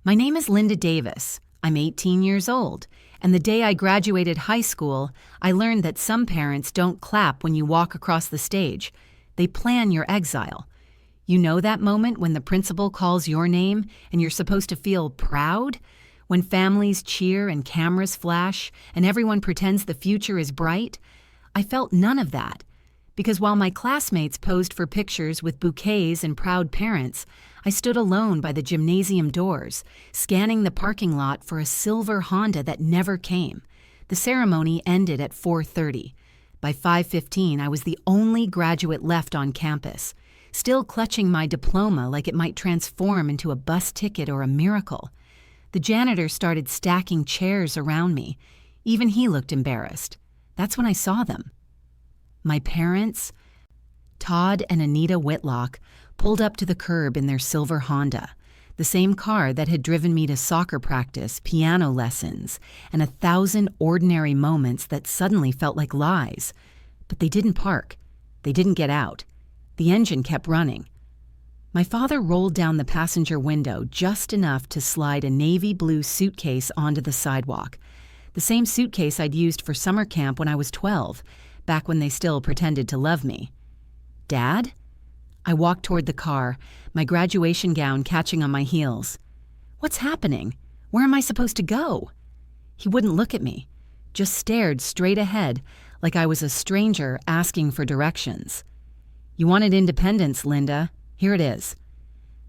My name is Linda Davis. I'm 18 years old, and the day I graduated high school, I learned that some parents don't clap when you walk across the stage. They plan your exile. You know that moment when the principal calls your name and you're supposed to feel proud? When families cheer and cameras flash and everyone pretends the future is bright? I felt none of that. Because while my classmates posed for pictures with bouquets and proud parents, I stood alone by the gymnasium doors, scanning the parking lot for a silver Honda that never came. The ceremony ended at 4:30. By 5:15, I was the only graduate left on campus, still clutching my diploma like it might transform into a bus ticket or a miracle. The janitor started stacking chairs around me. Even he looked embarrassed. That's when I saw them. My parents, Todd and Anita Whitlock, pulled up to the curb in their silver Honda, the same car that had driven me to soccer practice, piano lessons, and 1,000 ordinary moments that suddenly felt like lies. But they didn't park. They didn't get out. The engine kept running. My father rolled down the passenger window just enough to slide a navy blue suitcase onto the sidewalk, the same suitcase I'd used for summer camp when I was 12, back when they still pretended to love me. Dad? I walked toward the car, my graduation gown catching on my heels. What's happening? Where am I supposed to go? He wouldn't look at me, just stared straight ahead like I was a stranger asking for directions. You wanted independence, Linda. Here it is.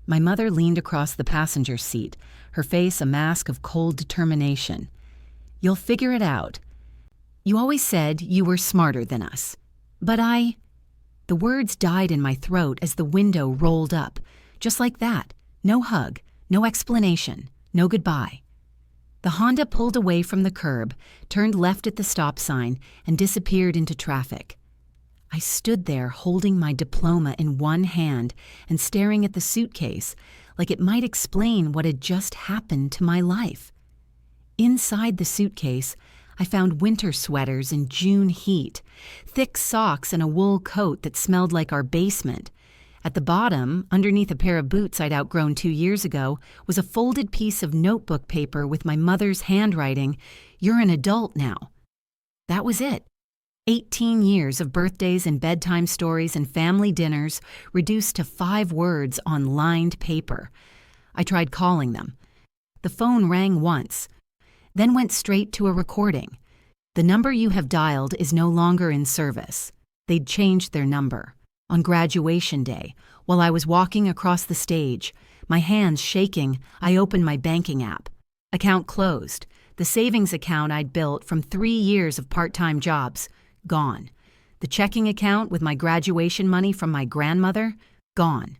My mother leaned across the passenger seat, her face a mask of cold determination. You'll figure it out. You always said you were smarter than us. But The words died in my throat as the window rolled up. Just like that. No hug, no explanation, no goodbye. The Honda pulled away from the curb, turned left at the stop sign, and disappeared into traffic. I stood there holding my diploma in one hand and staring at the suitcase like it might explain what had just happened to my life. Inside the suitcase, I found winter sweaters in June heat, thick socks and a wool coat that smelled like our basement. At the bottom, underneath a pair of boots I'd outgrown 2 years ago, was a folded piece of notebook paper with my mother's handwriting, "You're an adult now." That was it. 18 years of birthdays and bedtime stories and family dinners reduced to 5 words on lined paper. I tried calling them. The phone rang once, then went straight to a recording. The number you have dialed is no longer in service. They'd changed their number. On graduation day, while I was walking across the stage, my hands shaking, I opened my banking app. Account closed. The savings account I'd built from 3 years of part-time jobs, gone. The checking account with my graduation money from my grandmother, gone.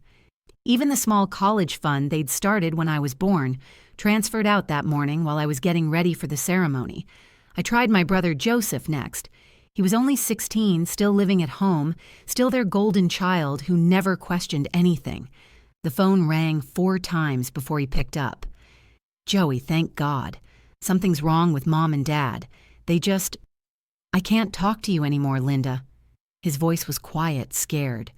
Even the small college fund they'd started when I was born, transferred out that morning while I was getting ready for the ceremony. I tried my brother Joseph next. He was only 16, still living at home, still their golden child who never questioned anything. The phone rang 4 times before he picked up. Joey, thank God. Something's wrong with Mom and Dad. I can't talk to you anymore, Linda. His voice was quiet, scared.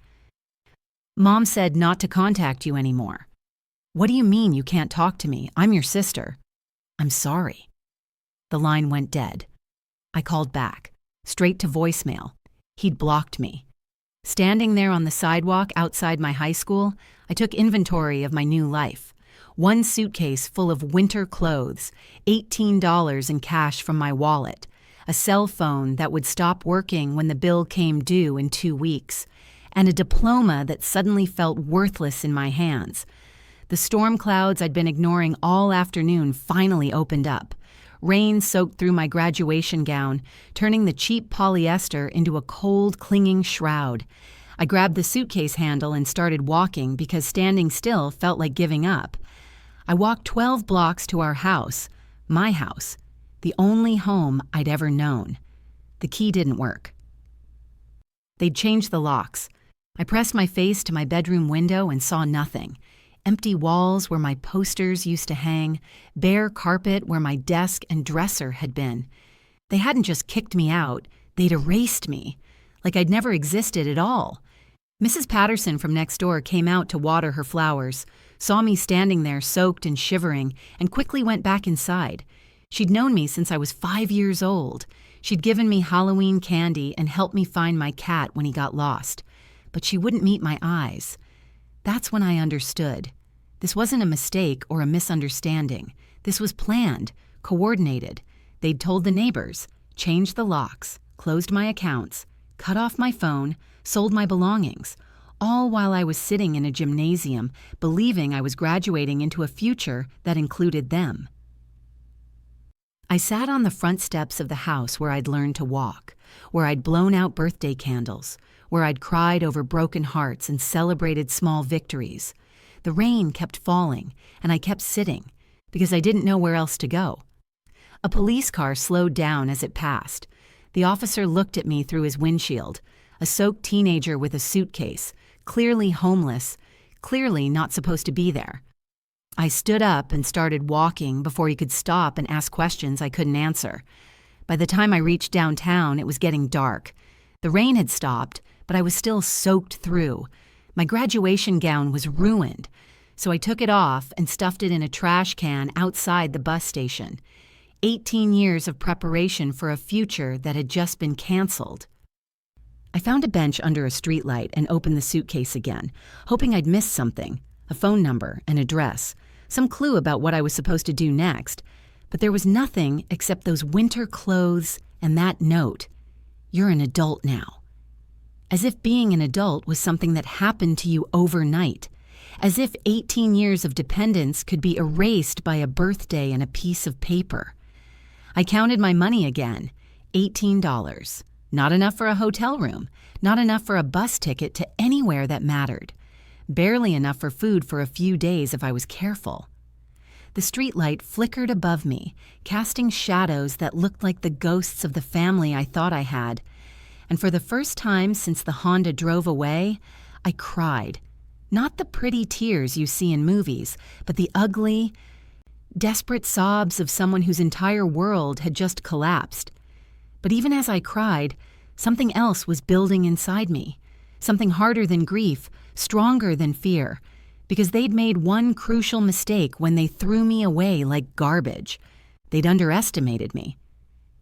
Mom said not to contact you anymore. What do you mean you can't talk to me? I'm your sister. I'm sorry. The line went dead. I called back, straight to voicemail. He'd blocked me. Standing there on the sidewalk outside my high school, I took inventory of my new life. 1 suitcase full of winter clothes, $18 in cash from my wallet, a cell phone that would stop working when the bill came due in 2 weeks, and a diploma that suddenly felt worthless in my hands. The storm clouds I'd been ignoring all afternoon finally opened up. Rain soaked through my graduation gown, turning the cheap polyester into a cold, clinging shroud. I grabbed the suitcase handle and started walking because standing still felt like giving up. I walked 12 blocks to our house, my house, the only home I'd ever known. The key didn't work. They'd changed the locks. I pressed my face to my bedroom window and saw nothing. Empty walls where my posters used to hang, bare carpet where my desk and dresser had been. They hadn't just kicked me out, they'd erased me, like I'd never existed at all. Mrs. Patterson from next door came out to water her flowers, saw me standing there soaked and shivering, and quickly went back inside. She'd known me since I was 5 years old. She'd given me Halloween candy and helped me find my cat when he got lost. But she wouldn't meet my eyes. That's when I understood. This wasn't a mistake or a misunderstanding. This was planned, coordinated. They'd told the neighbors, changed the locks, closed my accounts, cut off my phone, sold my belongings, all while I was sitting in a gymnasium, believing I was graduating into a future that included them. I sat on the front steps of the house where I'd learned to walk, where I'd blown out birthday candles, where I'd cried over broken hearts and celebrated small victories. The rain kept falling, and I kept sitting, because I didn't know where else to go. A police car slowed down as it passed. The officer looked at me through his windshield, a soaked teenager with a suitcase, clearly homeless, clearly not supposed to be there. I stood up and started walking before he could stop and ask questions I couldn't answer. By the time I reached downtown, it was getting dark. The rain had stopped, but I was still soaked through. My graduation gown was ruined, so I took it off and stuffed it in a trash can outside the bus station. 18 years of preparation for a future that had just been canceled. I found a bench under a streetlight and opened the suitcase again, hoping I'd missed something, a phone number, an address, some clue about what I was supposed to do next. But there was nothing except those winter clothes and that note. You're an adult now. As if being an adult was something that happened to you overnight. As if 18 years of dependence could be erased by a birthday and a piece of paper. I counted my money again, $18. Not enough for a hotel room, not enough for a bus ticket to anywhere that mattered. Barely enough for food for a few days if I was careful. The streetlight flickered above me, casting shadows that looked like the ghosts of the family I thought I had. And for the first time since the Honda drove away, I cried. Not the pretty tears you see in movies, but the ugly, desperate sobs of someone whose entire world had just collapsed. But even as I cried, something else was building inside me. Something harder than grief, stronger than fear. Because they'd made one crucial mistake when they threw me away like garbage. They'd underestimated me.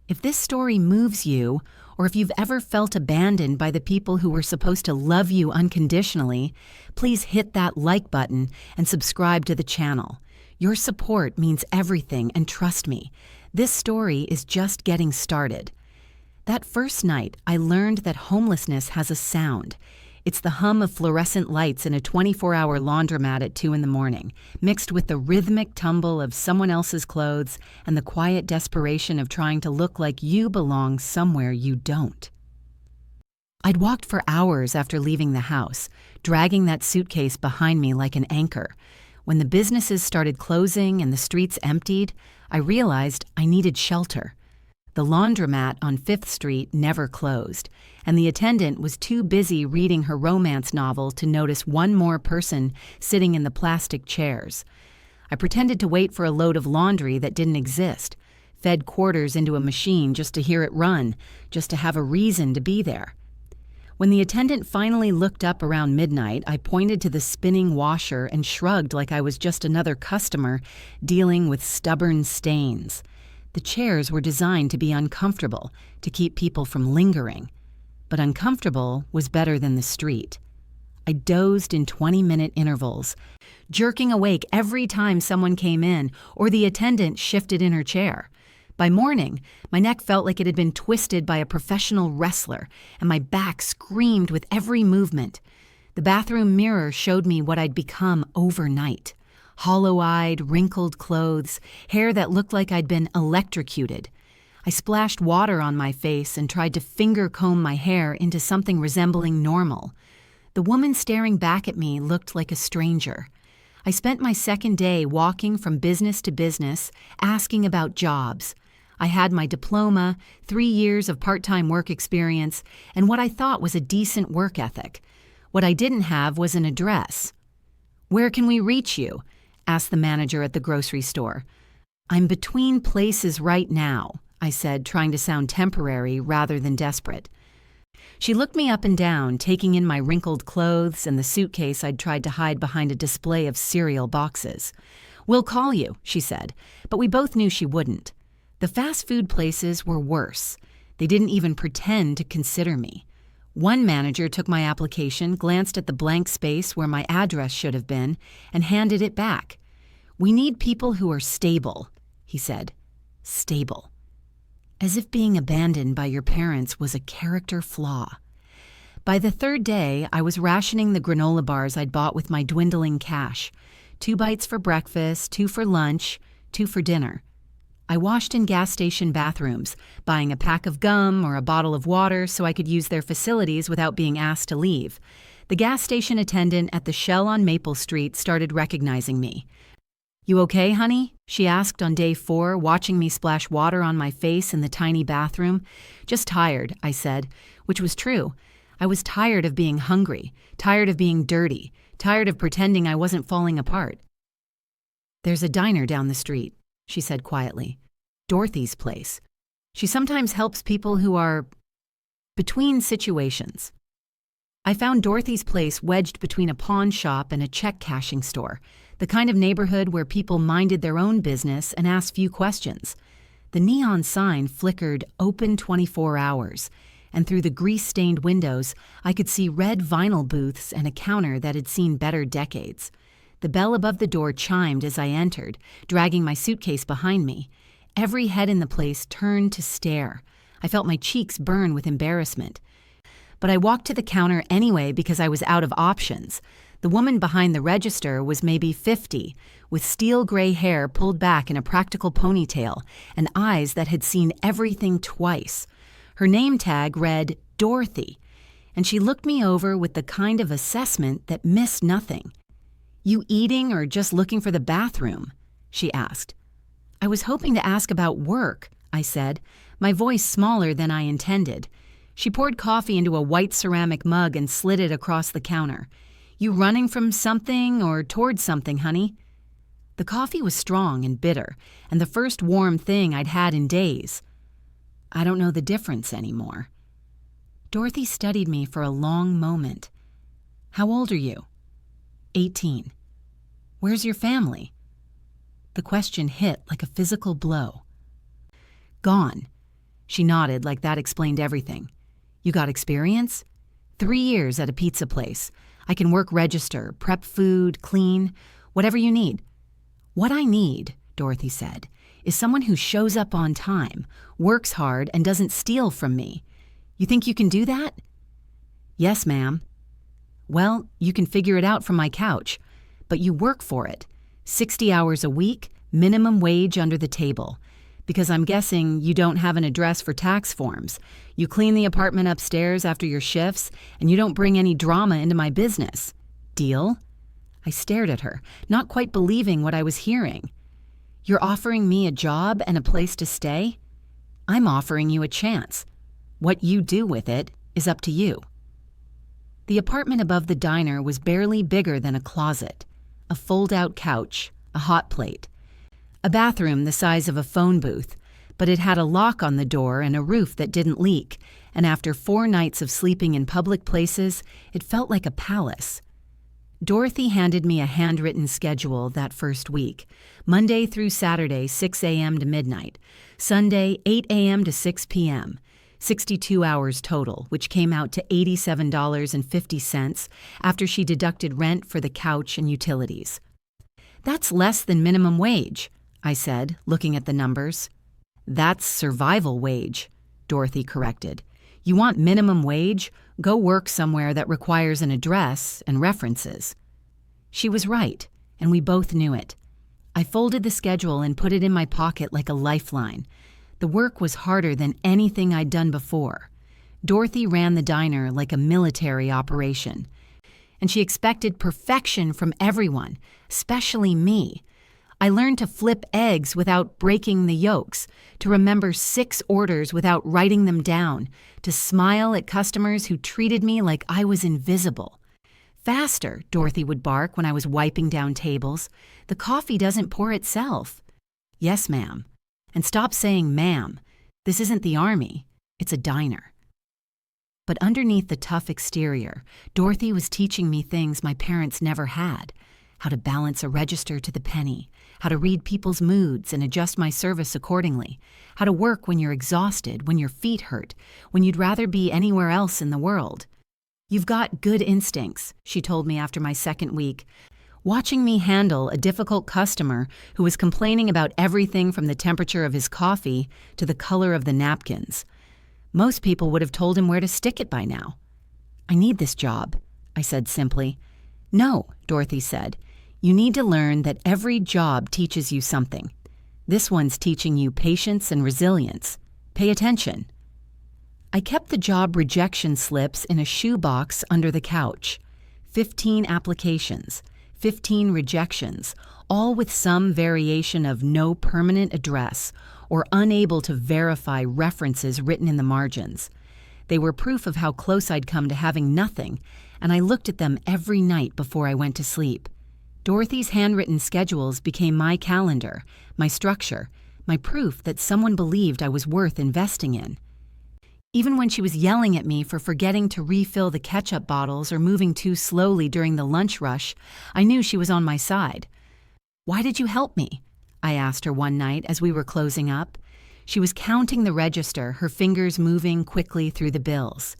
If this story moves you, or if you've ever felt abandoned by the people who were supposed to love you unconditionally, please hit that like button and subscribe to the channel. Your support means everything, and trust me, this story is just getting started. That first night, I learned that homelessness has a sound. It's the hum of fluorescent lights in a 24-hour laundromat at 2 a.m, mixed with the rhythmic tumble of someone else's clothes and the quiet desperation of trying to look like you belong somewhere you don't. I'd walked for hours after leaving the house, dragging that suitcase behind me like an anchor. When the businesses started closing and the streets emptied, I realized I needed shelter. The laundromat on 5th Street never closed, and the attendant was too busy reading her romance novel to notice one more person sitting in the plastic chairs. I pretended to wait for a load of laundry that didn't exist, fed quarters into a machine just to hear it run, just to have a reason to be there. When the attendant finally looked up around midnight, I pointed to the spinning washer and shrugged like I was just another customer dealing with stubborn stains. The chairs were designed to be uncomfortable, to keep people from lingering. But uncomfortable was better than the street. I dozed in 20-minute intervals, jerking awake every time someone came in or the attendant shifted in her chair. By morning, my neck felt like it had been twisted by a professional wrestler, and my back screamed with every movement. The bathroom mirror showed me what I'd become overnight. Hollow-eyed, wrinkled clothes, hair that looked like I'd been electrocuted. I splashed water on my face and tried to finger-comb my hair into something resembling normal. The woman staring back at me looked like a stranger. I spent my second day walking from business to business, asking about jobs. I had my diploma, 3 years of part-time work experience, and what I thought was a decent work ethic. What I didn't have was an address. "Where can we reach you?" asked the manager at the grocery store. "I'm between places right now," I said, trying to sound temporary rather than desperate. She looked me up and down, taking in my wrinkled clothes and the suitcase I'd tried to hide behind a display of cereal boxes. "We'll call you," she said, but we both knew she wouldn't. The fast food places were worse. They didn't even pretend to consider me. One manager took my application, glanced at the blank space where my address should have been, and handed it back. "We need people who are stable," he said. Stable. As if being abandoned by your parents was a character flaw. By the third day, I was rationing the granola bars I'd bought with my dwindling cash. 2 bites for breakfast, 2 for lunch, 2 for dinner. I washed in gas station bathrooms, buying a pack of gum or a bottle of water so I could use their facilities without being asked to leave. The gas station attendant at the Shell on Maple Street started recognizing me. "You okay, honey?" she asked on day 4, watching me splash water on my face in the tiny bathroom. "Just tired," I said, which was true. I was tired of being hungry, tired of being dirty, tired of pretending I wasn't falling apart. "There's a diner down the street," she said quietly. "Dorothy's place. She sometimes helps people who are between situations." I found Dorothy's place wedged between a pawn shop and a check cashing store, the kind of neighborhood where people minded their own business and asked few questions. The neon sign flickered "Open 24 hours," and through the grease-stained windows, I could see red vinyl booths and a counter that had seen better decades. The bell above the door chimed as I entered, dragging my suitcase behind me. Every head in the place turned to stare. I felt my cheeks burn with embarrassment. But I walked to the counter anyway because I was out of options. The woman behind the register was maybe 50, with steel gray hair pulled back in a practical ponytail and eyes that had seen everything twice. Her name tag read Dorothy, and she looked me over with the kind of assessment that missed nothing. "You eating or just looking for the bathroom?" she asked. "I was hoping to ask about work," I said, my voice smaller than I intended. She poured coffee into a white ceramic mug and slid it across the counter. "You running from something or towards something, honey?" The coffee was strong and bitter, and the first warm thing I'd had in days. I don't know the difference anymore. Dorothy studied me for a long moment. "How old are you?" 18. "Where's your family?" The question hit like a physical blow. "Gone." She nodded like that explained everything. "You got experience?" 3 years at a pizza place. I can work register, prep food, clean, whatever you need." "What I need," Dorothy said, "is someone who shows up on time, works hard, and doesn't steal from me. You think you can do that?" "Yes, ma'am." "Well, you can figure it out from my couch, but you work for it. 60 hours a week, minimum wage under the table. Because I'm guessing you don't have an address for tax forms. You clean the apartment upstairs after your shifts, and you don't bring any drama into my business. Deal?" I stared at her, not quite believing what I was hearing. "You're offering me a job and a place to stay? I'm offering you a chance. What you do with it is up to you." The apartment above the diner was barely bigger than a closet. A fold-out couch, a hot plate. A bathroom the size of a phone booth, but it had a lock on the door and a roof that didn't leak, and after 4 nights of sleeping in public places, it felt like a palace. Dorothy handed me a handwritten schedule that first week. Monday through Saturday, 6 a.m. to midnight. Sunday, 8 a.m. to 6 p.m. 62 hours total, which came out to $87.50 after she deducted rent for the couch and utilities. "That's less than minimum wage," I said, looking at the numbers. "That's survival wage," Dorothy corrected. "You want minimum wage? Go work somewhere that requires an address and references." She was right, and we both knew it. I folded the schedule and put it in my pocket like a lifeline. The work was harder than anything I'd done before. Dorothy ran the diner like a military operation. And she expected perfection from everyone, especially me. I learned to flip eggs without breaking the yolks, to remember 6 orders without writing them down, to smile at customers who treated me like I was invisible. "Faster," Dorothy would bark when I was wiping down tables. "The coffee doesn't pour itself." "Yes, ma'am." "And stop saying ma'am. This isn't the army. It's a diner." But underneath the tough exterior, Dorothy was teaching me things my parents never had: how to balance a register to the penny, how to read people's moods and adjust my service accordingly, how to work when you're exhausted, when your feet hurt, when you'd rather be anywhere else in the world. "You've got good instincts," she told me after my second week, watching me handle a difficult customer who was complaining about everything from the temperature of his coffee to the color of the napkins. Most people would have told him where to stick it by now. "I need this job," I said simply. "No," Dorothy said. "You need to learn that every job teaches you something. This one's teaching you patience and resilience. Pay attention." I kept the job rejection slips in a shoebox under the couch. 15 applications, 15 rejections, all with some variation of no permanent address or unable to verify references written in the margins. They were proof of how close I'd come to having nothing, and I looked at them every night before I went to sleep. Dorothy's handwritten schedules became my calendar, my structure, my proof that someone believed I was worth investing in. Even when she was yelling at me for forgetting to refill the ketchup bottles or moving too slowly during the lunch rush, I knew she was on my side. "Why did you help me?" I asked her one night as we were closing up. She was counting the register, her fingers moving quickly through the bills.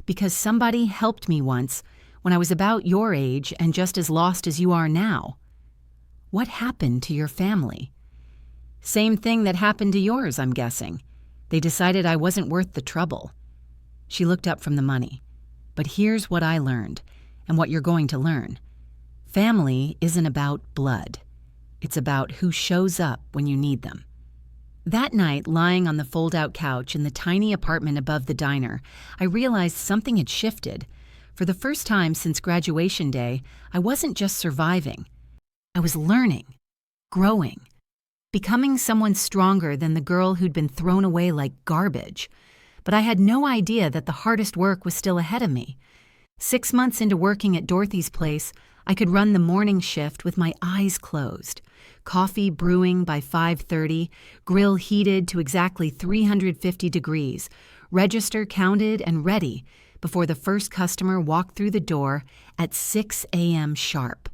"Because somebody helped me once when I was about your age and just as lost as you are now." "What happened to your family?" "Same thing that happened to yours, I'm guessing. They decided I wasn't worth the trouble." She looked up from the money. "But here's what I learned, and what you're going to learn. Family isn't about blood. It's about who shows up when you need them." That night, lying on the fold-out couch in the tiny apartment above the diner, I realized something had shifted. For the first time since graduation day, I wasn't just surviving. I was learning, growing, becoming someone stronger than the girl who'd been thrown away like garbage. But I had no idea that the hardest work was still ahead of me. 6 months into working at Dorothy's place, I could run the morning shift with my eyes closed. Coffee brewing by 5:30, grill heated to exactly 350 degrees, register counted and ready before the first customer walked through the door at 6 a.m. sharp.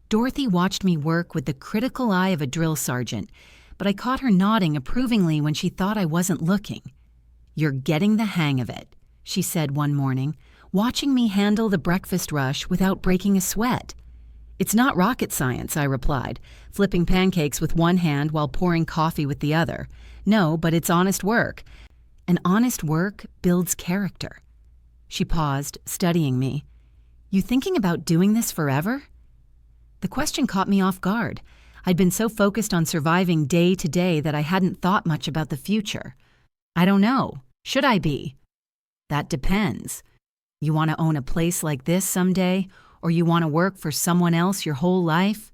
Dorothy watched me work with the critical eye of a drill sergeant, but I caught her nodding approvingly when she thought I wasn't looking. "You're getting the hang of it," she said one morning, watching me handle the breakfast rush without breaking a sweat. "It's not rocket science," I replied, flipping pancakes with one hand while pouring coffee with the other. "No, but it's honest work. And honest work builds character." She paused, studying me. "You thinking about doing this forever?" The question caught me off guard. I'd been so focused on surviving day to day that I hadn't thought much about the future. "I don't know. Should I be?" "That depends. You want to own a place like this someday, or you want to work for someone else your whole life?"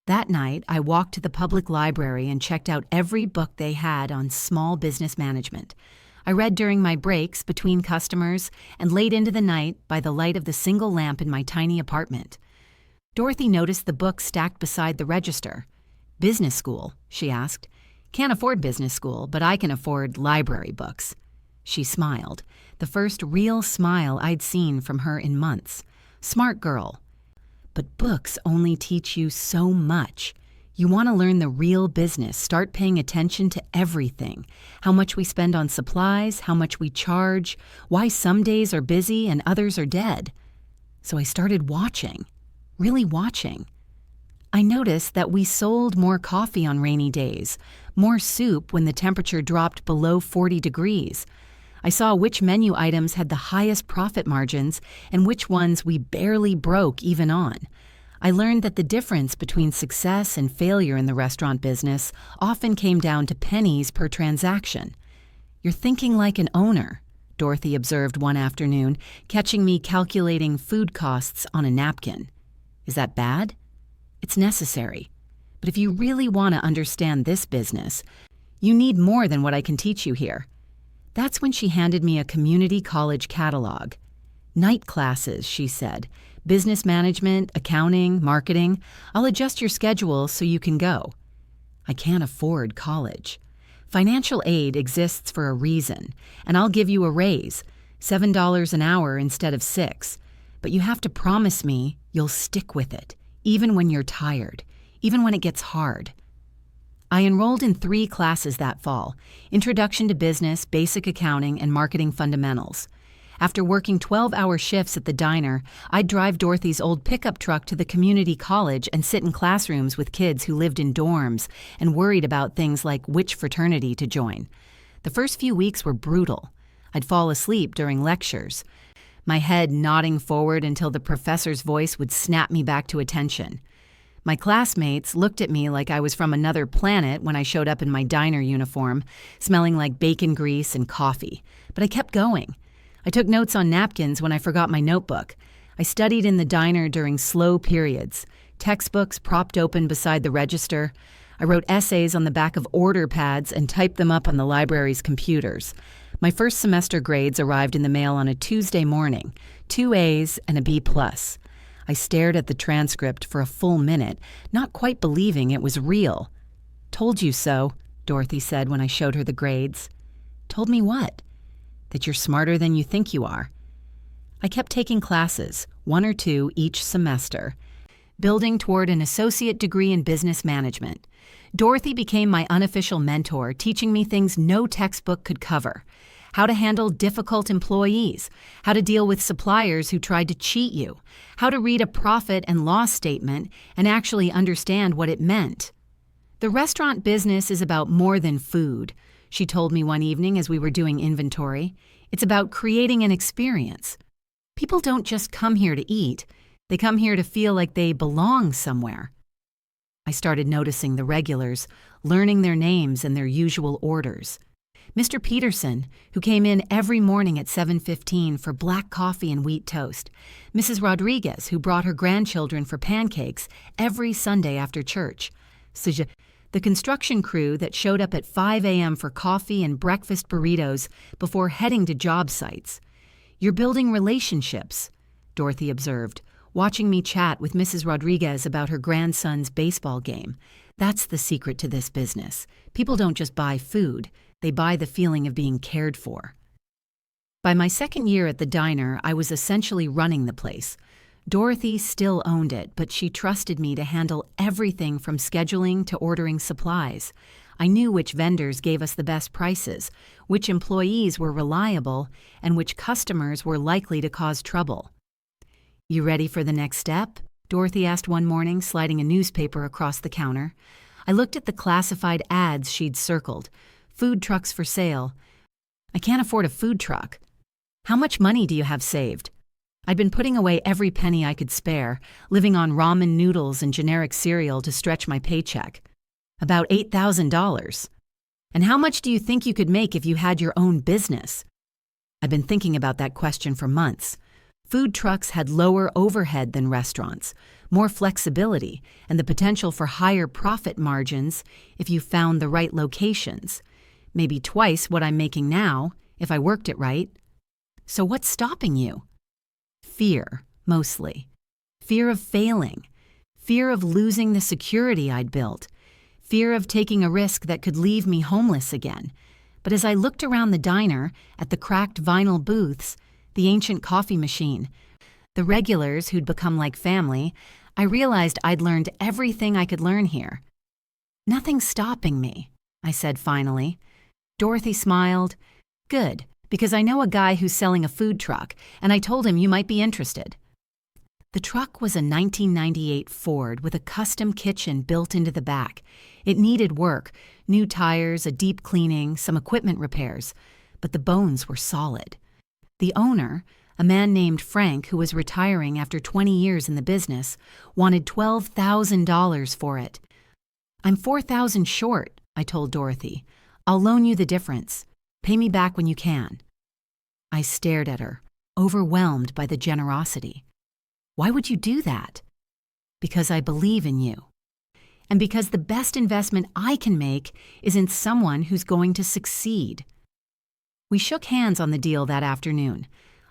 That night, I walked to the public library and checked out every book they had on small business management. I read during my breaks between customers and late into the night by the light of the single lamp in my tiny apartment. Dorothy noticed the book stacked beside the register. "Business school?" she asked. "Can't afford business school, but I can afford library books." She smiled, the first real smile I'd seen from her in months. "Smart girl. But books only teach you so much. You want to learn the real business, start paying attention to everything. How much we spend on supplies, how much we charge, why some days are busy and others are dead." So I started watching, really watching. I noticed that we sold more coffee on rainy days, more soup when the temperature dropped below 40 degrees. I saw which menu items had the highest profit margins and which ones we barely broke even on. I learned that the difference between success and failure in the restaurant business often came down to pennies per transaction. "You're thinking like an owner," Dorothy observed one afternoon, catching me calculating food costs on a napkin. "Is that bad?" "It's necessary. But if you really want to understand this business, you need more than what I can teach you here." That's when she handed me a community college catalog. "Night classes," she said. "Business management, accounting, marketing. I'll adjust your schedule so you can go." I can't afford college. Financial aid exists for a reason, and I'll give you a raise, $7 an hour instead of $6. But you have to promise me you'll stick with it, even when you're tired, even when it gets hard. I enrolled in 3 classes that fall: Introduction to Business, Basic Accounting, and Marketing Fundamentals. After working 12-hour shifts at the diner, I'd drive Dorothy's old pickup truck to the community college and sit in classrooms with kids who lived in dorms and worried about things like which fraternity to join. The first few weeks were brutal. I'd fall asleep during lectures, my head nodding forward until the professor's voice would snap me back to attention. My classmates looked at me like I was from another planet when I showed up in my diner uniform, smelling like bacon grease and coffee. But I kept going. I took notes on napkins when I forgot my notebook. I studied in the diner during slow periods, textbooks propped open beside the register. I wrote essays on the back of order pads and typed them up on the library's computers. My first semester grades arrived in the mail on a Tuesday morning, 2 A's and a B+. I stared at the transcript for a full minute, not quite believing it was real. "Told you so," Dorothy said when I showed her the grades. "Told me what?" "That you're smarter than you think you are." I kept taking classes, 1 or 2 each semester, building toward an associate degree in business management. Dorothy became my unofficial mentor, teaching me things no textbook could cover: how to handle difficult employees, how to deal with suppliers who tried to cheat you, how to read a profit and loss statement and actually understand what it meant. "The restaurant business is about more than food," she told me one evening as we were doing inventory. "It's about creating an experience. People don't just come here to eat, they come here to feel like they belong somewhere." I started noticing the regulars, learning their names and their usual orders. Mr. Peterson, who came in every morning at 7:15 for black coffee and wheat toast. Mrs. Rodriguez, who brought her grandchildren for pancakes every Sunday after church. The construction crew that showed up at 5 a.m. for coffee and breakfast burritos before heading to job sites. "You're building relationships," Dorothy observed, watching me chat with Mrs. Rodriguez about her grandson's baseball game. "That's the secret to this business. People don't just buy food, they buy the feeling of being cared for." By my second year at the diner, I was essentially running the place. Dorothy still owned it, but she trusted me to handle everything from scheduling to ordering supplies. I knew which vendors gave us the best prices, which employees were reliable, and which customers were likely to cause trouble. "You ready for the next step?" Dorothy asked one morning, sliding a newspaper across the counter. I looked at the classified ads she'd circled. "Food trucks for sale." "I can't afford a food truck." "How much money do you have saved?" I'd been putting away every penny I could spare, living on ramen noodles and generic cereal to stretch my paycheck. "About $8,000. "And how much do you think you could make if you had your own business?" I'd been thinking about that question for months. Food trucks had lower overhead than restaurants, more flexibility, and the potential for higher profit margins if you found the right locations. Maybe twice what I'm making now, if I worked it right. "So what's stopping you?" Fear, mostly. Fear of failing. Fear of losing the security I'd built. Fear of taking a risk that could leave me homeless again. But as I looked around the diner, at the cracked vinyl booths, the ancient coffee machine, the regulars who'd become like family, I realized I'd learned everything I could learn here. "Nothing's stopping me," I said finally. Dorothy smiled. "Good, because I know a guy who's selling a food truck, and I told him you might be interested." The truck was a 1998 Ford with a custom kitchen built into the back. It needed work, new tires, a deep cleaning, some equipment repairs, but the bones were solid. The owner, a man named Frank who was retiring after 20 years in the business, wanted $12,000 for it. "I'm $4,000 short," I told Dorothy. "I'll loan you the difference. Pay me back when you can." I stared at her, overwhelmed by the generosity. "Why would you do that?" "Because I believe in you. And because the best investment I can make is in someone who's going to succeed." We shook hands on the deal that afternoon.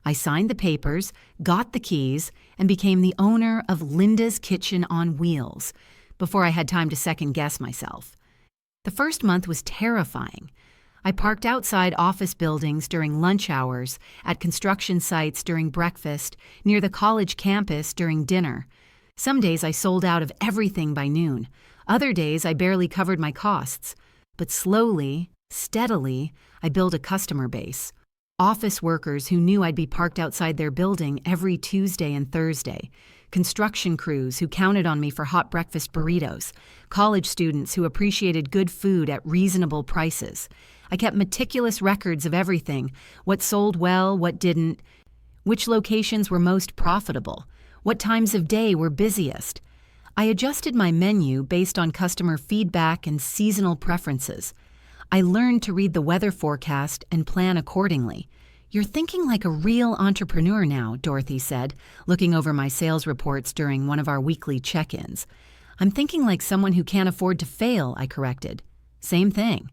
I signed the papers, got the keys, and became the owner of Linda's Kitchen on Wheels before I had time to second-guess myself. The first month was terrifying. I parked outside office buildings during lunch hours, at construction sites during breakfast, near the college campus during dinner. Some days I sold out of everything by noon. Other days I barely covered my costs. But slowly, steadily, I built a customer base. Office workers who knew I'd be parked outside their building every Tuesday and Thursday. Construction crews who counted on me for hot breakfast burritos. College students who appreciated good food at reasonable prices. I kept meticulous records of everything, what sold well, what didn't, which locations were most profitable, what times of day were busiest. I adjusted my menu based on customer feedback and seasonal preferences. I learned to read the weather forecast and plan accordingly. "You're thinking like a real entrepreneur now," Dorothy said, looking over my sales reports during one of our weekly check-ins. "I'm thinking like someone who can't afford to fail," I corrected. "Same thing."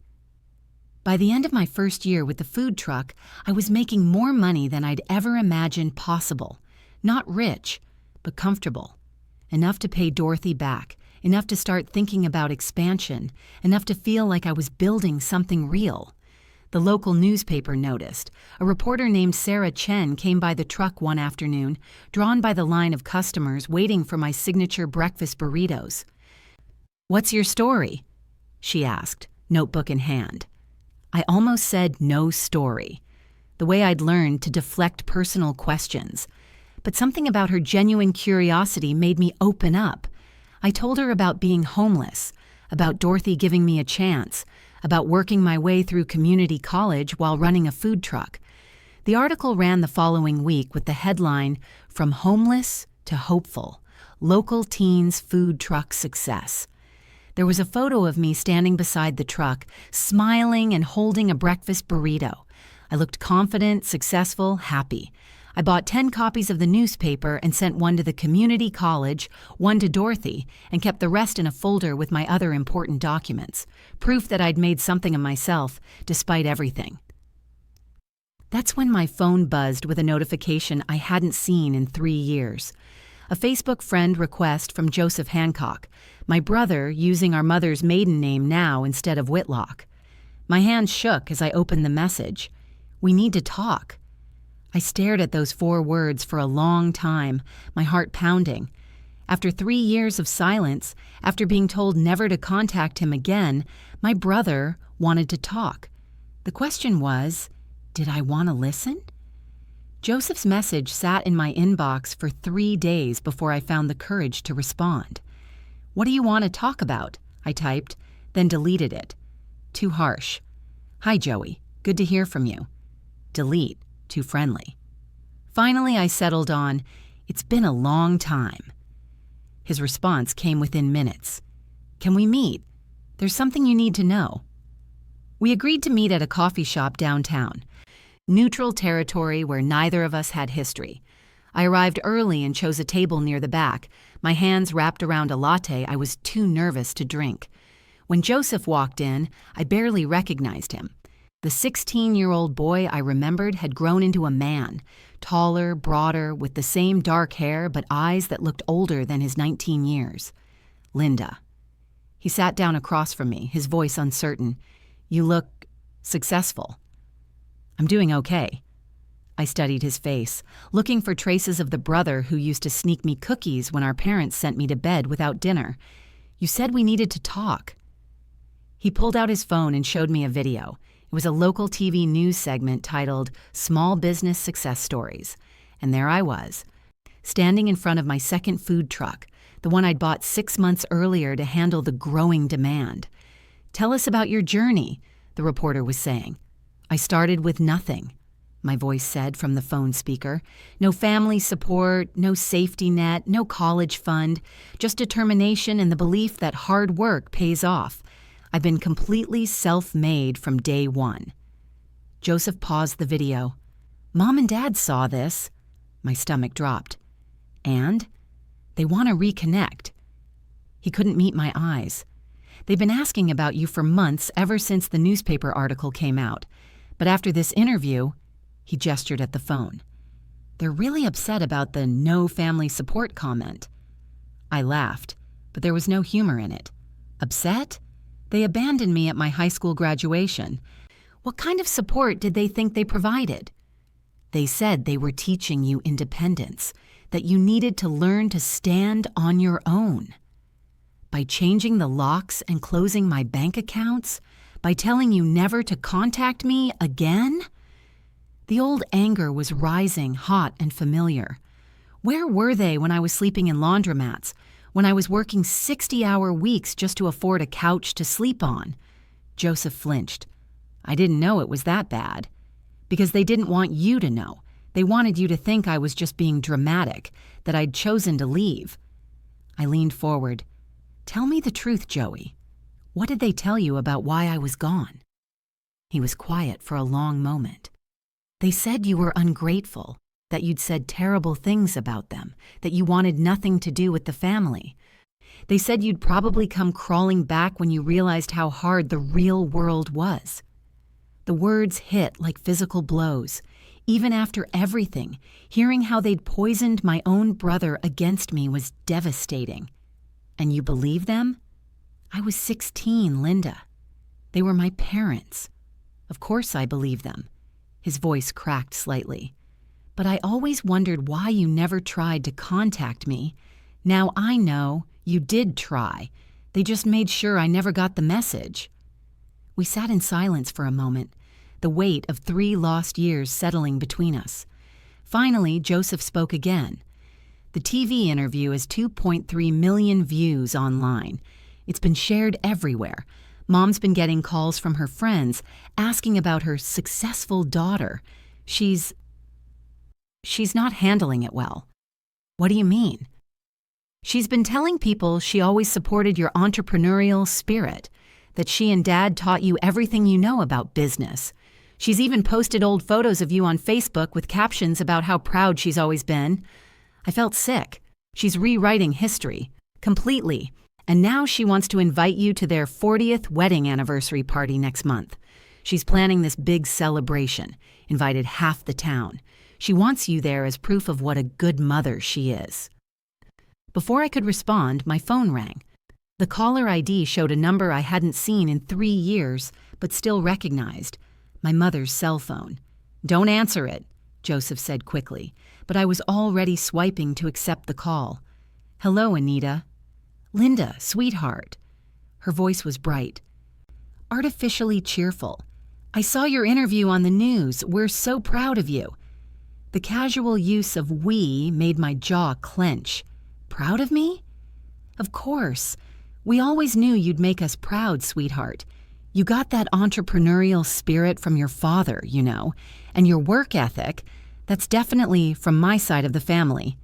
By the end of my first year with the food truck, I was making more money than I'd ever imagined possible. Not rich, but comfortable. Enough to pay Dorothy back, enough to start thinking about expansion, enough to feel like I was building something real. The local newspaper noticed. A reporter named Sarah Chen came by the truck one afternoon, drawn by the line of customers waiting for my signature breakfast burritos. "What's your story?" she asked, notebook in hand. I almost said no story, the way I'd learned to deflect personal questions. But something about her genuine curiosity made me open up. I told her about being homeless, about Dorothy giving me a chance, about working my way through community college while running a food truck. The article ran the following week with the headline, "From Homeless to Hopeful, Local Teens Food Truck Success." There was a photo of me standing beside the truck, smiling and holding a breakfast burrito. I looked confident, successful, happy. I bought 10 copies of the newspaper and sent one to the community college, one to Dorothy, and kept the rest in a folder with my other important documents, proof that I'd made something of myself, despite everything. That's when my phone buzzed with a notification I hadn't seen in 3 years. A Facebook friend request from Joseph Hancock, my brother using our mother's maiden name now instead of Whitlock. My hands shook as I opened the message. "We need to talk." I stared at those 4 words for a long time, my heart pounding. After 3 years of silence, after being told never to contact him again, my brother wanted to talk. The question was, did I want to listen? Joseph's message sat in my inbox for 3 days before I found the courage to respond. "What do you want to talk about?" I typed, then deleted it. Too harsh. "Hi, Joey. Good to hear from you." Delete. Too friendly. Finally, I settled on, "It's been a long time." His response came within minutes. "Can we meet? There's something you need to know." We agreed to meet at a coffee shop downtown. Neutral territory where neither of us had history. I arrived early and chose a table near the back, my hands wrapped around a latte I was too nervous to drink. When Joseph walked in, I barely recognized him. The 16-year-old boy I remembered had grown into a man, taller, broader, with the same dark hair but eyes that looked older than his 19 years. "Linda." He sat down across from me, his voice uncertain. "You look successful." "I'm doing okay." I studied his face, looking for traces of the brother who used to sneak me cookies when our parents sent me to bed without dinner. "You said we needed to talk." He pulled out his phone and showed me a video. It was a local TV news segment titled "Small Business Success Stories." And there I was, standing in front of my second food truck, the one I'd bought 6 months earlier to handle the growing demand. "Tell us about your journey," the reporter was saying. "I started with nothing," my voice said from the phone speaker. "No family support, no safety net, no college fund, just determination and the belief that hard work pays off. I've been completely self-made from day one." Joseph paused the video. "Mom and Dad saw this." My stomach dropped. "And? They want to reconnect." He couldn't meet my eyes. "They've been asking about you for months ever since the newspaper article came out. But after this interview," he gestured at the phone, "they're really upset about the no family support comment." I laughed, but there was no humor in it. "Upset? They abandoned me at my high school graduation. What kind of support did they think they provided? They said they were teaching you independence, that you needed to learn to stand on your own. By changing the locks and closing my bank accounts? By telling you never to contact me again? The old anger was rising, hot and familiar. Where were they when I was sleeping in laundromats, when I was working 60-hour weeks just to afford a couch to sleep on? Joseph flinched. I didn't know it was that bad. Because they didn't want you to know. They wanted you to think I was just being dramatic, that I'd chosen to leave. I leaned forward. Tell me the truth, Joey. What did they tell you about why I was gone? He was quiet for a long moment. They said you were ungrateful, that you'd said terrible things about them, that you wanted nothing to do with the family. They said you'd probably come crawling back when you realized how hard the real world was. The words hit like physical blows. Even after everything, hearing how they'd poisoned my own brother against me was devastating. And you believe them? I was 16, Linda. They were my parents. Of course I believe them. His voice cracked slightly. But I always wondered why you never tried to contact me. Now I know you did try. They just made sure I never got the message. We sat in silence for a moment, the weight of 3 lost years settling between us. Finally, Joseph spoke again. The TV interview has 2.3 million views online. It's been shared everywhere. Mom's been getting calls from her friends asking about her successful daughter. She's not handling it well. What do you mean? She's been telling people she always supported your entrepreneurial spirit, that she and Dad taught you everything you know about business. She's even posted old photos of you on Facebook with captions about how proud she's always been. I felt sick. She's rewriting history, completely. And now she wants to invite you to their 40th wedding anniversary party next month. She's planning this big celebration, invited half the town. She wants you there as proof of what a good mother she is. Before I could respond, my phone rang. The caller ID showed a number I hadn't seen in 3 years, but still recognized. My mother's cell phone. Don't answer it, Joseph said quickly, but I was already swiping to accept the call. Hello, Anita. Linda, sweetheart. Her voice was bright. Artificially cheerful. I saw your interview on the news. We're so proud of you. The casual use of we made my jaw clench. Proud of me? Of course. We always knew you'd make us proud, sweetheart. You got that entrepreneurial spirit from your father, you know, and your work ethic, that's definitely from my side of the family.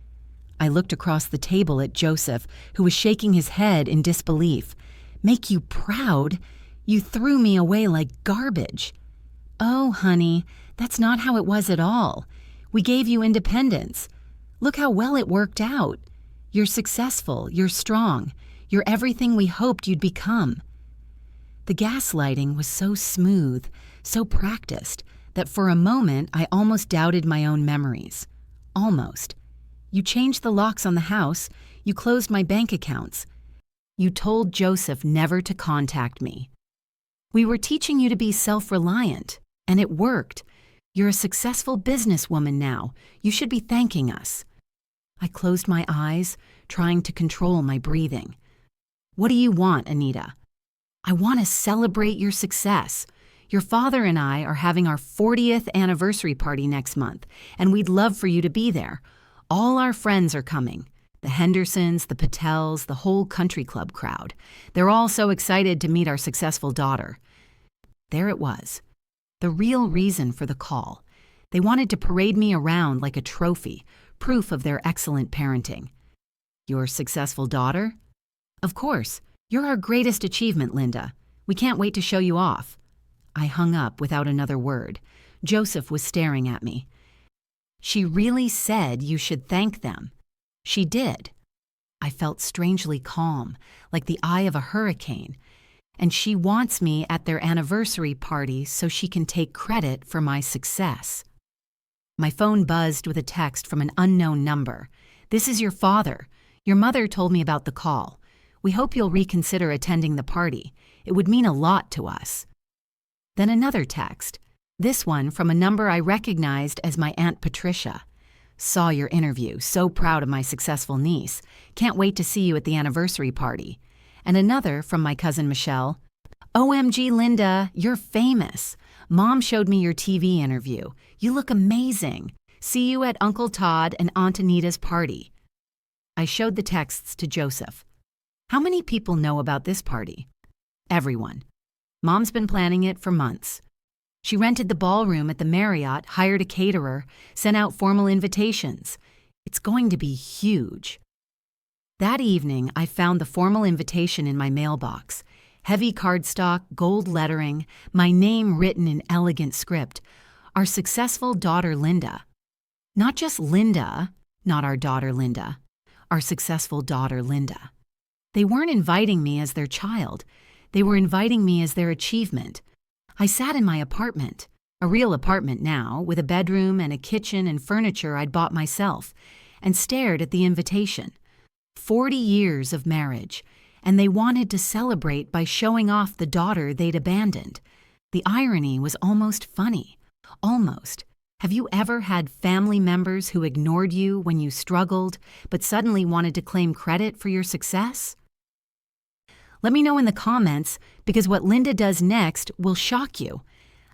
I looked across the table at Joseph, who was shaking his head in disbelief. Make you proud? You threw me away like garbage. Oh, honey, that's not how it was at all. We gave you independence. Look how well it worked out. You're successful, you're strong, you're everything we hoped you'd become. The gaslighting was so smooth, so practiced, that for a moment I almost doubted my own memories. Almost. You changed the locks on the house, you closed my bank accounts. You told Joseph never to contact me. We were teaching you to be self-reliant, and it worked. You're a successful businesswoman now. You should be thanking us. I closed my eyes, trying to control my breathing. What do you want, Anita? I want to celebrate your success. Your father and I are having our 40th anniversary party next month, and we'd love for you to be there. All our friends are coming. The Hendersons, the Patels, the whole country club crowd. They're all so excited to meet our successful daughter. There it was. The real reason for the call. They wanted to parade me around like a trophy, proof of their excellent parenting. Your successful daughter? Of course. You're our greatest achievement, Linda. We can't wait to show you off. I hung up without another word. Joseph was staring at me. She really said you should thank them. She did. I felt strangely calm, like the eye of a hurricane. And she wants me at their anniversary party so she can take credit for my success. My phone buzzed with a text from an unknown number. This is your father. Your mother told me about the call. We hope you'll reconsider attending the party. It would mean a lot to us. Then another text, this one from a number I recognized as my Aunt Patricia. Saw your interview, so proud of my successful niece. Can't wait to see you at the anniversary party. And another from my cousin Michelle. OMG, Linda, you're famous. Mom showed me your TV interview. You look amazing. See you at Uncle Todd and Aunt Anita's party. I showed the texts to Joseph. How many people know about this party? Everyone. Mom's been planning it for months. She rented the ballroom at the Marriott, hired a caterer, sent out formal invitations. It's going to be huge. That evening, I found the formal invitation in my mailbox. Heavy cardstock, gold lettering, my name written in elegant script. Our successful daughter, Linda. Not just Linda, not our daughter, Linda. Our successful daughter, Linda. They weren't inviting me as their child. They were inviting me as their achievement. I sat in my apartment, a real apartment now, with a bedroom and a kitchen and furniture I'd bought myself, and stared at the invitation. 40 years of marriage, and they wanted to celebrate by showing off the daughter they'd abandoned. The irony was almost funny. Almost. Have you ever had family members who ignored you when you struggled, but suddenly wanted to claim credit for your success? Let me know in the comments, because what Linda does next will shock you.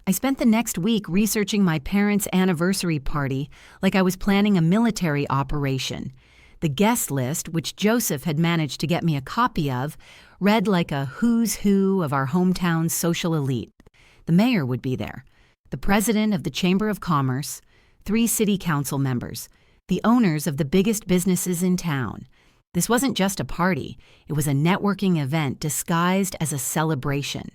I spent the next week researching my parents' anniversary party like I was planning a military operation. The guest list, which Joseph had managed to get me a copy of, read like a who's who of our hometown's social elite. The mayor would be there, the president of the Chamber of Commerce, 3 city council members, the owners of the biggest businesses in town. This wasn't just a party, it was a networking event disguised as a celebration.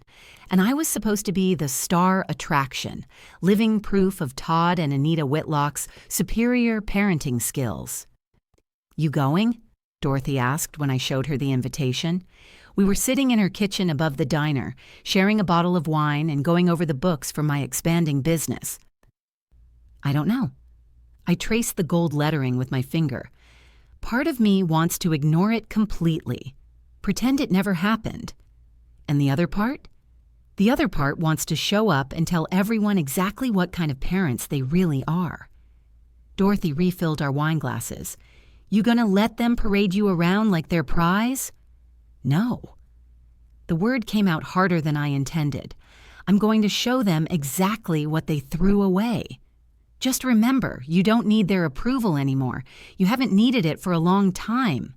And I was supposed to be the star attraction, living proof of Todd and Anita Whitlock's superior parenting skills. You going? Dorothy asked when I showed her the invitation. We were sitting in her kitchen above the diner, sharing a bottle of wine and going over the books for my expanding business. I don't know. I traced the gold lettering with my finger. Part of me wants to ignore it completely, pretend it never happened. And the other part? The other part wants to show up and tell everyone exactly what kind of parents they really are. Dorothy refilled our wine glasses. You gonna let them parade you around like their prize? No. The word came out harder than I intended. I'm going to show them exactly what they threw away. Just remember, you don't need their approval anymore. You haven't needed it for a long time.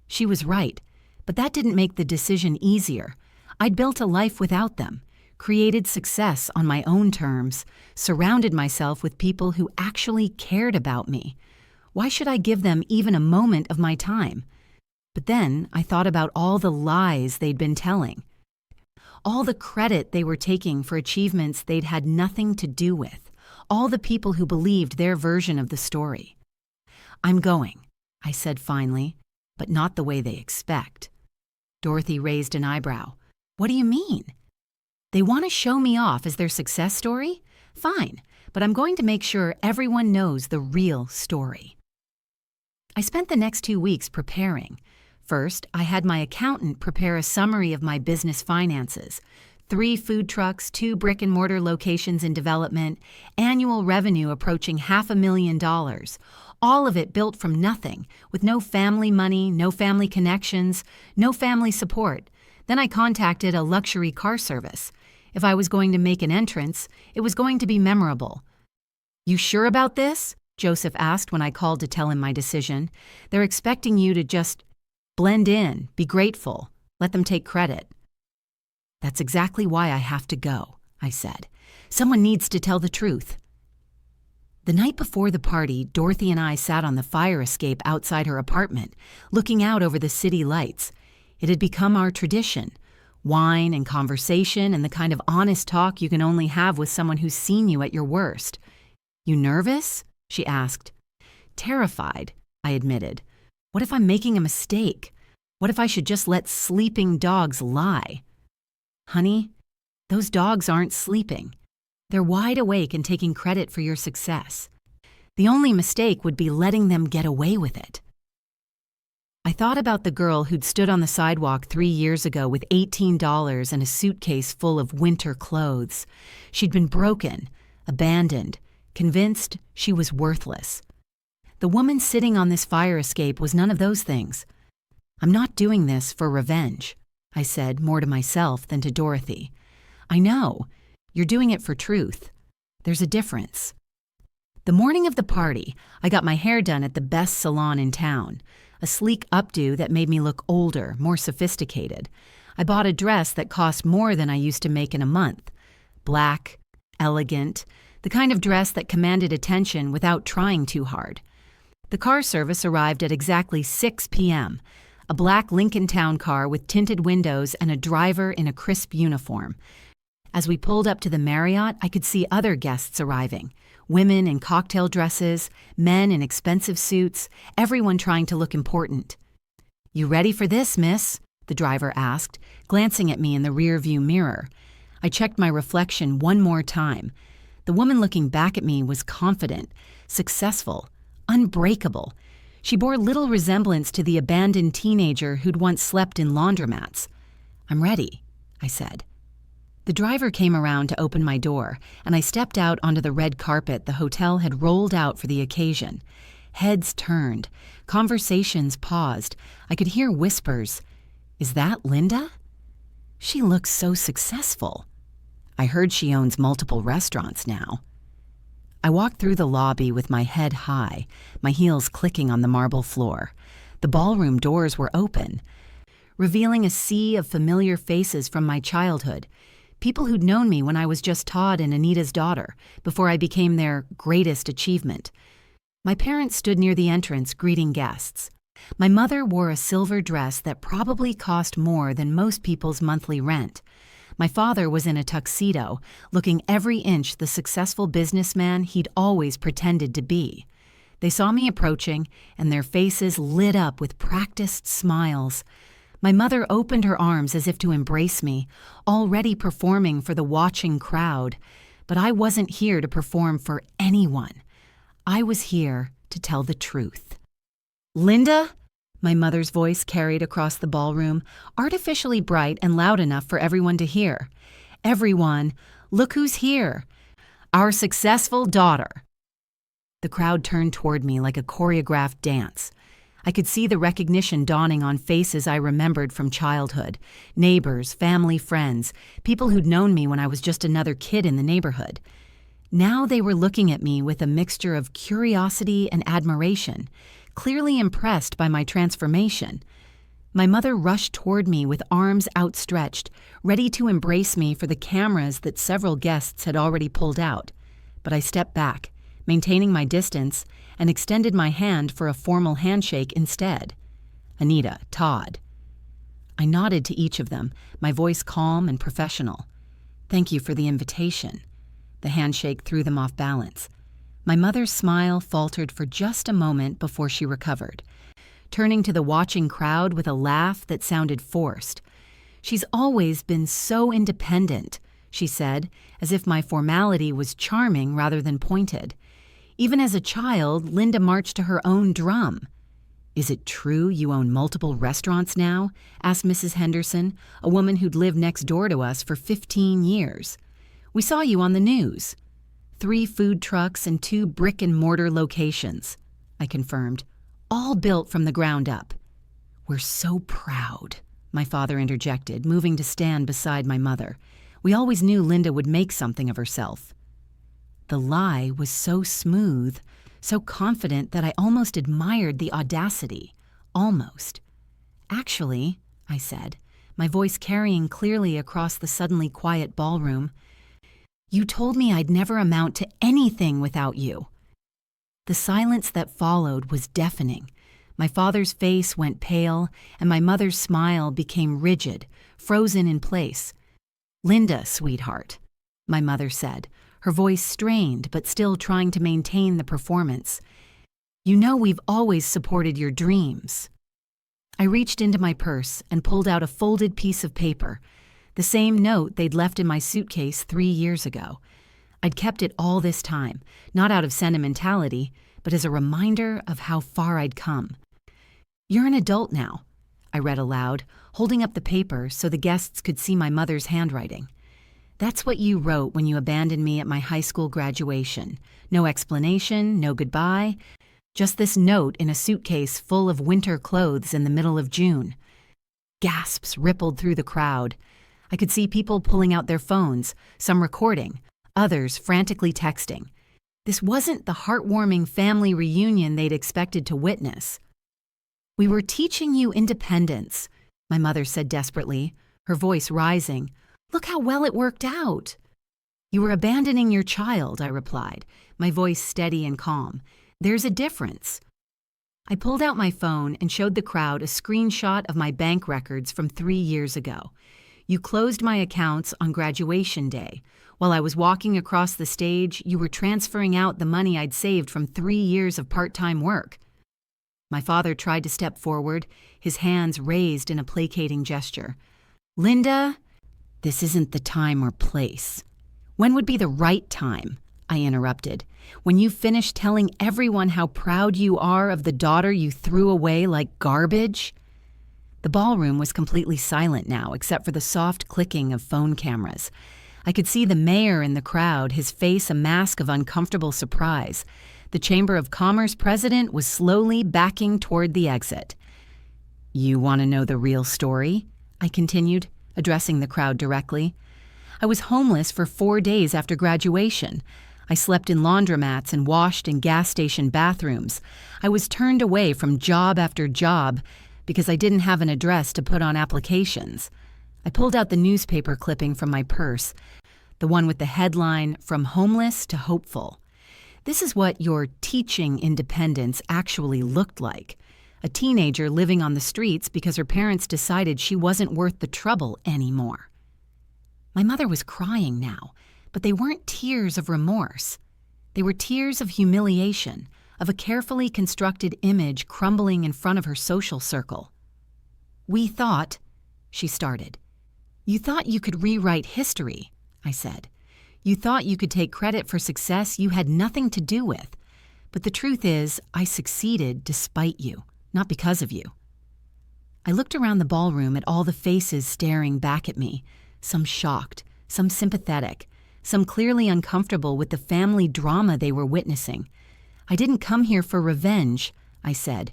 She was right, but that didn't make the decision easier. I'd built a life without them, created success on my own terms, surrounded myself with people who actually cared about me. Why should I give them even a moment of my time? But then I thought about all the lies they'd been telling, all the credit they were taking for achievements they'd had nothing to do with. All the people who believed their version of the story. I'm going, I said finally, but not the way they expect. Dorothy raised an eyebrow. What do you mean? They want to show me off as their success story? Fine, but I'm going to make sure everyone knows the real story. I spent the next 2 weeks preparing. First, I had my accountant prepare a summary of my business finances. 3 food trucks, 2 brick-and-mortar locations in development, annual revenue approaching $500,000. All of it built from nothing, with no family money, no family connections, no family support. Then I contacted a luxury car service. If I was going to make an entrance, it was going to be memorable. You sure about this? Joseph asked when I called to tell him my decision. They're expecting you to just blend in, be grateful, let them take credit. That's exactly why I have to go, I said. Someone needs to tell the truth. The night before the party, Dorothy and I sat on the fire escape outside her apartment, looking out over the city lights. It had become our tradition. Wine and conversation and the kind of honest talk you can only have with someone who's seen you at your worst. You nervous? She asked. Terrified, I admitted. What if I'm making a mistake? What if I should just let sleeping dogs lie? Honey, those dogs aren't sleeping. They're wide awake and taking credit for your success. The only mistake would be letting them get away with it. I thought about the girl who'd stood on the sidewalk 3 years ago with $18 and a suitcase full of winter clothes. She'd been broken, abandoned, convinced she was worthless. The woman sitting on this fire escape was none of those things. "I'm not doing this for revenge," I said, more to myself than to Dorothy. "I know. You're doing it for truth. There's a difference." The morning of the party, I got my hair done at the best salon in town. A sleek updo that made me look older, more sophisticated. I bought a dress that cost more than I used to make in a month. Black, elegant, the kind of dress that commanded attention without trying too hard. The car service arrived at exactly 6 p.m., a black Lincoln Town car with tinted windows and a driver in a crisp uniform. As we pulled up to the Marriott, I could see other guests arriving. Women in cocktail dresses, men in expensive suits, everyone trying to look important. "You ready for this, miss?" the driver asked, glancing at me in the rearview mirror. I checked my reflection one more time. The woman looking back at me was confident, successful, unbreakable. She bore little resemblance to the abandoned teenager who'd once slept in laundromats. "I'm ready," I said. The driver came around to open my door, and I stepped out onto the red carpet the hotel had rolled out for the occasion. Heads turned. Conversations paused. I could hear whispers. "Is that Linda? She looks so successful. I heard she owns multiple restaurants now." I walked through the lobby with my head high, my heels clicking on the marble floor. The ballroom doors were open, revealing a sea of familiar faces from my childhood. People who'd known me when I was just Todd and Anita's daughter, before I became their greatest achievement. My parents stood near the entrance greeting guests. My mother wore a silver dress that probably cost more than most people's monthly rent. My father was in a tuxedo, looking every inch the successful businessman he'd always pretended to be. They saw me approaching, and their faces lit up with practiced smiles. My mother opened her arms as if to embrace me, already performing for the watching crowd. But I wasn't here to perform for anyone. I was here to tell the truth. "Linda?" My mother's voice carried across the ballroom, artificially bright and loud enough for everyone to hear. "Everyone, look who's here. Our successful daughter." The crowd turned toward me like a choreographed dance. I could see the recognition dawning on faces I remembered from childhood. Neighbors, family, friends, people who'd known me when I was just another kid in the neighborhood. Now they were looking at me with a mixture of curiosity and admiration, clearly impressed by my transformation. My mother rushed toward me with arms outstretched, ready to embrace me for the cameras that several guests had already pulled out. But I stepped back, maintaining my distance, and extended my hand for a formal handshake instead. "Anita, Todd." I nodded to each of them, my voice calm and professional. "Thank you for the invitation." The handshake threw them off balance. My mother's smile faltered for just a moment before she recovered, turning to the watching crowd with a laugh that sounded forced. "She's always been so independent," she said, as if my formality was charming rather than pointed. "Even as a child, Linda marched to her own drum." "Is it true you own multiple restaurants now?" asked Mrs. Henderson, a woman who'd lived next door to us for 15 years. "We saw you on the news." 3 food trucks and 2 brick-and-mortar locations, I confirmed, all built from the ground up. "We're so proud," my father interjected, moving to stand beside my mother. "We always knew Linda would make something of herself." The lie was so smooth, so confident that I almost admired the audacity. Almost. "Actually," I said, my voice carrying clearly across the suddenly quiet ballroom, "you told me I'd never amount to anything without you." The silence that followed was deafening. My father's face went pale, and my mother's smile became rigid, frozen in place. "Linda, sweetheart," my mother said, her voice strained but still trying to maintain the performance. "You know we've always supported your dreams." I reached into my purse and pulled out a folded piece of paper, the same note they'd left in my suitcase 3 years ago. I'd kept it all this time, not out of sentimentality, but as a reminder of how far I'd come. "You're an adult now," I read aloud, holding up the paper so the guests could see my mother's handwriting. "That's what you wrote when you abandoned me at my high school graduation. No explanation, no goodbye, just this note in a suitcase full of winter clothes in the middle of June." Gasps rippled through the crowd. I could see people pulling out their phones, some recording, others frantically texting. This wasn't the heartwarming family reunion they'd expected to witness. "We were teaching you independence," my mother said desperately, her voice rising. "Look how well it worked out." "You were abandoning your child," I replied, my voice steady and calm. "There's a difference." I pulled out my phone and showed the crowd a screenshot of my bank records from 3 years ago. "You closed my accounts on graduation day. While I was walking across the stage, you were transferring out the money I'd saved from 3 years of part-time work." My father tried to step forward, his hands raised in a placating gesture. "Linda, this isn't the time or place." "When would be the right time?" I interrupted. "When you finish telling everyone how proud you are of the daughter you threw away like garbage?" The ballroom was completely silent now, except for the soft clicking of phone cameras. I could see the mayor in the crowd, his face a mask of uncomfortable surprise. The Chamber of Commerce president was slowly backing toward the exit. "You want to know the real story?" I continued, addressing the crowd directly. "I was homeless for 4 days after graduation. I slept in laundromats and washed in gas station bathrooms. I was turned away from job after job because I didn't have an address to put on applications." I pulled out the newspaper clipping from my purse, the one with the headline, "From Homeless to Hopeful." This is what your teaching independence actually looked like. A teenager living on the streets because her parents decided she wasn't worth the trouble anymore. My mother was crying now, but they weren't tears of remorse. They were tears of humiliation, of a carefully constructed image crumbling in front of her social circle. "We thought," she started. "You thought you could rewrite history," I said. "You thought you could take credit for success you had nothing to do with. But the truth is, I succeeded despite you, not because of you." I looked around the ballroom at all the faces staring back at me, some shocked, some sympathetic, some clearly uncomfortable with the family drama they were witnessing. "I didn't come here for revenge," I said,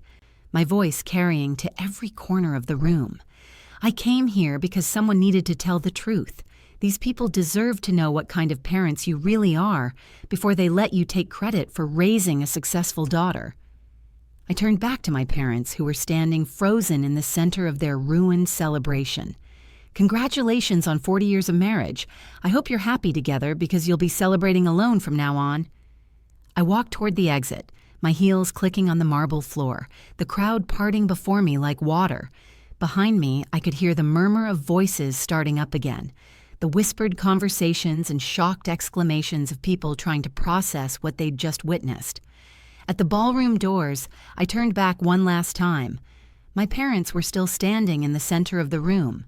my voice carrying to every corner of the room. "I came here because someone needed to tell the truth. These people deserve to know what kind of parents you really are before they let you take credit for raising a successful daughter." I turned back to my parents, who were standing frozen in the center of their ruined celebration. "Congratulations on 40 years of marriage. I hope you're happy together because you'll be celebrating alone from now on." I walked toward the exit, my heels clicking on the marble floor, the crowd parting before me like water. Behind me, I could hear the murmur of voices starting up again, the whispered conversations and shocked exclamations of people trying to process what they'd just witnessed. At the ballroom doors, I turned back one last time. My parents were still standing in the center of the room,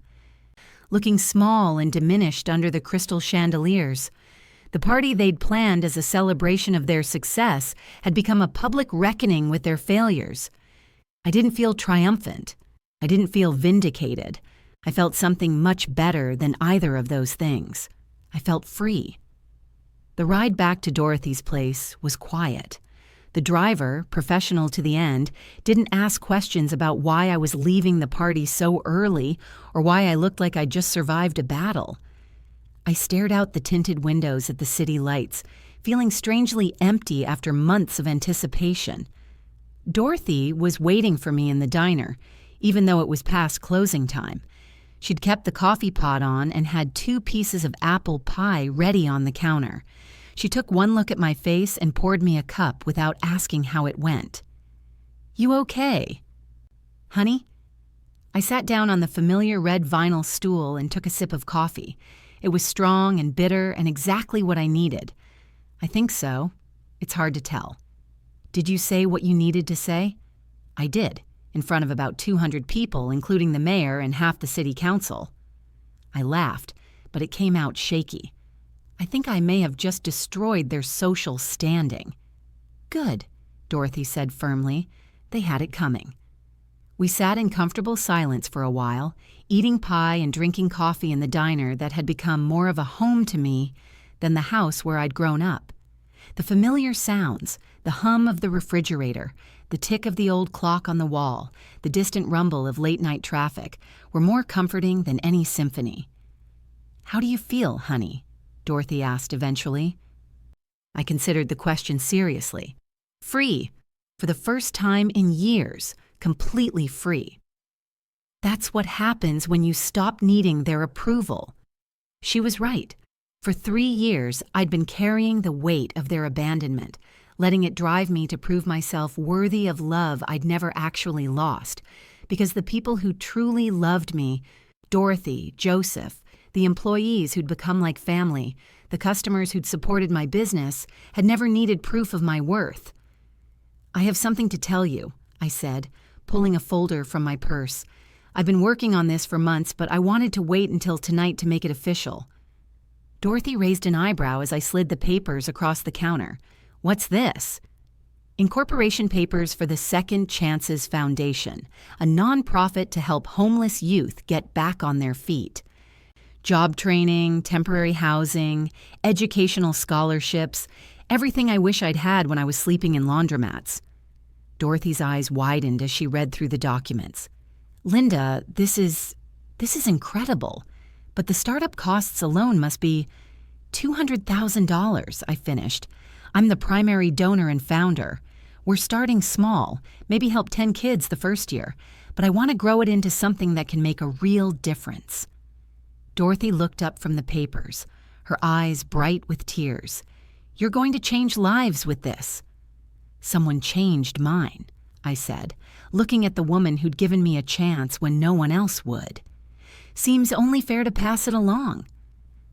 looking small and diminished under the crystal chandeliers. The party they'd planned as a celebration of their success had become a public reckoning with their failures. I didn't feel triumphant. I didn't feel vindicated. I felt something much better than either of those things. I felt free. The ride back to Dorothy's place was quiet. The driver, professional to the end, didn't ask questions about why I was leaving the party so early or why I looked like I'd just survived a battle. I stared out the tinted windows at the city lights, feeling strangely empty after months of anticipation. Dorothy was waiting for me in the diner, even though it was past closing time. She'd kept the coffee pot on and had 2 pieces of apple pie ready on the counter. She took one look at my face and poured me a cup without asking how it went. "You okay?" "Honey?" I sat down on the familiar red vinyl stool and took a sip of coffee. It was strong and bitter and exactly what I needed. "I think so. It's hard to tell." "Did you say what you needed to say?" "I did, in front of about 200 people, including the mayor and half the city council." I laughed, but it came out shaky. I think I may have just destroyed their social standing. "Good," Dorothy said firmly. They had it coming. We sat in comfortable silence for a while, eating pie and drinking coffee in the diner that had become more of a home to me than the house where I'd grown up. The familiar sounds, the hum of the refrigerator, the tick of the old clock on the wall, the distant rumble of late-night traffic, were more comforting than any symphony. "How do you feel, honey?" Dorothy asked eventually. I considered the question seriously. Free. For the first time in years, completely free. That's what happens when you stop needing their approval. She was right. For 3 years, I'd been carrying the weight of their abandonment, letting it drive me to prove myself worthy of love I'd never actually lost, because the people who truly loved me, Dorothy, Joseph, the employees who'd become like family, the customers who'd supported my business, had never needed proof of my worth. "I have something to tell you," I said, pulling a folder from my purse. "I've been working on this for months, but I wanted to wait until tonight to make it official." Dorothy raised an eyebrow as I slid the papers across the counter. "What's this?" "Incorporation papers for the Second Chances Foundation, a nonprofit to help homeless youth get back on their feet. Job training, temporary housing, educational scholarships, everything I wish I'd had when I was sleeping in laundromats." Dorothy's eyes widened as she read through the documents. "Linda, this is incredible. But the startup costs alone must be $200,000, I finished. "I'm the primary donor and founder. We're starting small, maybe help 10 kids the first year, but I want to grow it into something that can make a real difference." Dorothy looked up from the papers, her eyes bright with tears. "You're going to change lives with this." "Someone changed mine," I said, looking at the woman who'd given me a chance when no one else would. "Seems only fair to pass it along."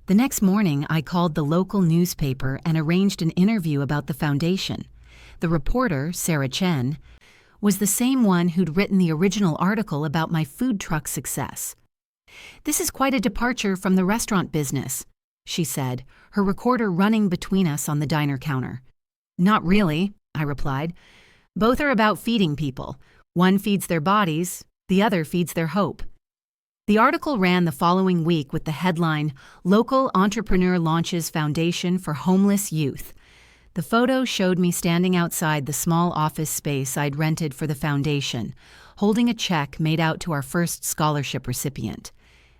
The next morning, I called the local newspaper and arranged an interview about the foundation. The reporter, Sarah Chen, was the same one who'd written the original article about my food truck success. "This is quite a departure from the restaurant business," she said, her recorder running between us on the diner counter. "Not really," I replied. "Both are about feeding people. One feeds their bodies, the other feeds their hope." The article ran the following week with the headline, "Local Entrepreneur Launches Foundation for Homeless Youth." The photo showed me standing outside the small office space I'd rented for the foundation, holding a check made out to our first scholarship recipient,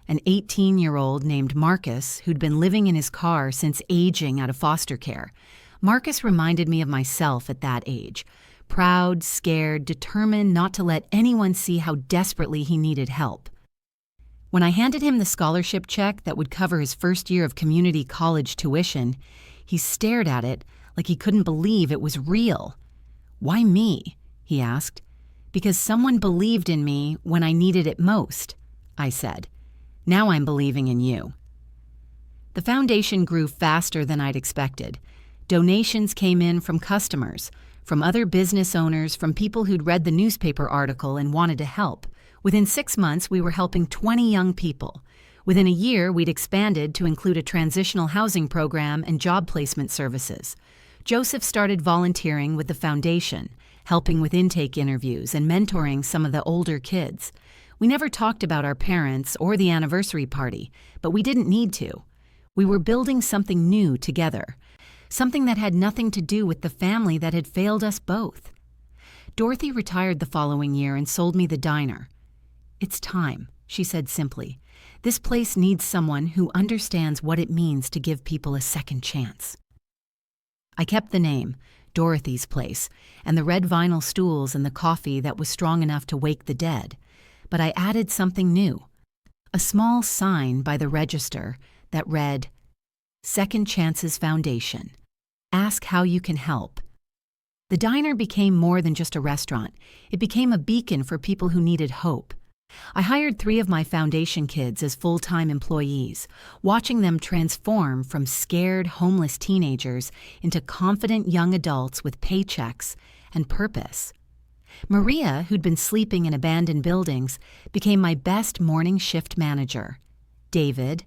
an 18-year-old named Marcus who'd been living in his car since aging out of foster care. Marcus reminded me of myself at that age, proud, scared, determined not to let anyone see how desperately he needed help. When I handed him the scholarship check that would cover his first year of community college tuition, he stared at it like he couldn't believe it was real. "Why me?" he asked. "Because someone believed in me when I needed it most," I said. "Now I'm believing in you." The foundation grew faster than I'd expected. Donations came in from customers, from other business owners, from people who'd read the newspaper article and wanted to help. Within 6 months, we were helping 20 young people. Within a year, we'd expanded to include a transitional housing program and job placement services. Joseph started volunteering with the foundation, helping with intake interviews and mentoring some of the older kids. We never talked about our parents or the anniversary party, but we didn't need to. We were building something new together, something that had nothing to do with the family that had failed us both. Dorothy retired the following year and sold me the diner. "It's time," she said simply. "This place needs someone who understands what it means to give people a second chance." I kept the name, Dorothy's Place, and the red vinyl stools and the coffee that was strong enough to wake the dead, but I added something new. A small sign by the register that read, "Second Chances Foundation. Ask how you can help." The diner became more than just a restaurant. It became a beacon for people who needed hope. I hired 3 of my foundation kids as full-time employees, watching them transform from scared, homeless teenagers into confident young adults with paychecks and purpose. Maria, who'd been sleeping in abandoned buildings, became my best morning shift manager. David,